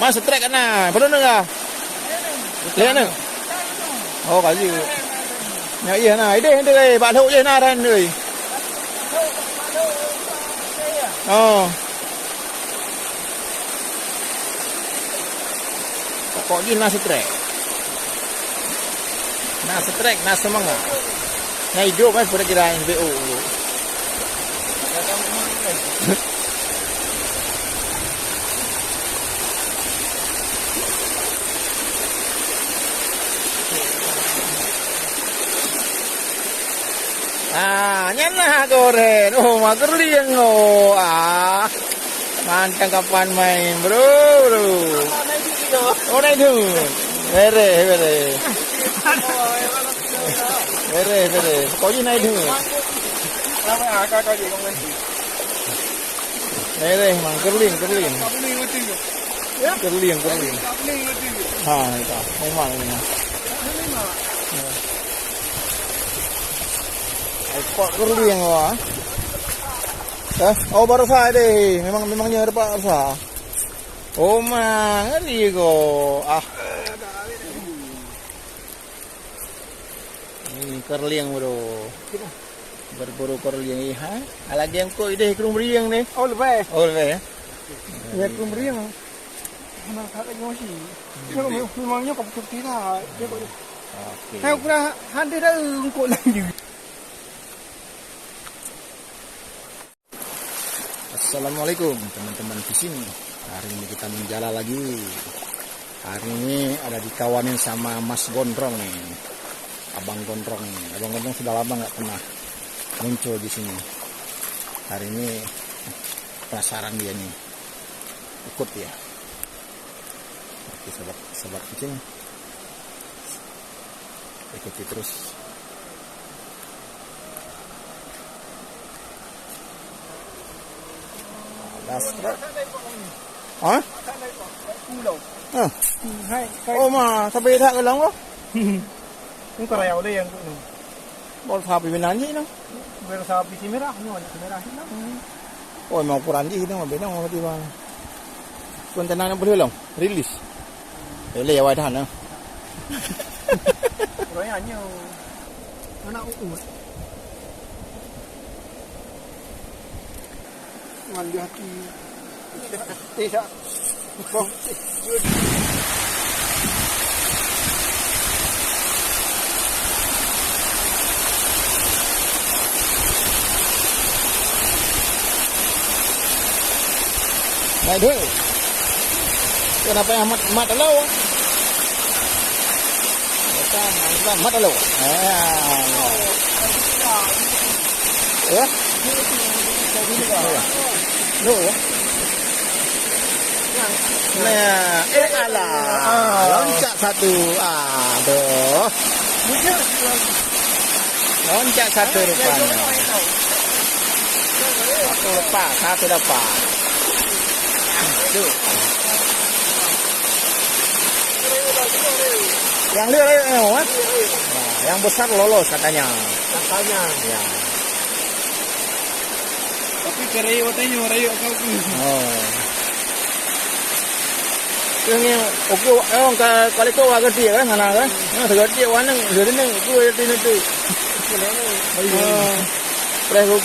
Mas trek kana. Perlu enggak? Lihat ni. Oh kali. Ya iya na, ide ide ba thâu je na ran người. Oh. Pokoknya nasi trek. Nasi trek, nasi mangga. Nah hidup kan sudah kira NBO. Nyana goreng. Oh, mager liang oh. Mantap kapan main, bro. Oh, naik tu. Bere. Pokoknya naik tu. Bere, mang kerling. Kerling. Itu. Memang ini. Ekspor kerling wah. Oh baru saya deh, memangnya ada Pak Arsa. Oh mang, ini kok. Ini kerling bro. Berburu kerling ha. Lagi yang kok ide kerung beriang nih. Oh lebih ya. Ya kerung beriang. Mana tak ada sih. Memangnya kau betul tidak. Oke. Saya kira handi dah kok lagi. Assalamualaikum teman-teman di sini. Hari ini kita menjala lagi. Hari ini ada dikawanin sama Mas Gondrong nih, Abang Gondrong nih. Abang Gondrong sudah lama nggak pernah muncul di sini. Hari ini penasaran dia nih, ikut ya. Oke sobat kucing, ikuti terus. Hả? Ô mà sao bị thằng cái lông đó? Cũng có rèo đây anh. Bọn phá bị bên gì nó? Bên sao bị chim ra, nhưng mà chim ra hết lắm. Ôi mau kurang gì nó mà bên nào đi vào. Kontenan yang boleh long, release. Boleh ya wadah na. Rồi anh nhiều. Nó nào cũng ngan di hati tidak bom Này thôi. Kenapa yang mat alo? Mat alo. Ya. Loh ya. Nah, alah. Loncat satu. Aduh. Loncat satu rupanya. Satu dapat. Tuh. Yang lihat yang besar lolos katanya. Ya. Tapi kerayu katanya rayu kau tu. Oh. Yang orang kali kau agak dia kan, mana kan? Yang segala dia warna, jadi ni aku ada ni tu. Prehu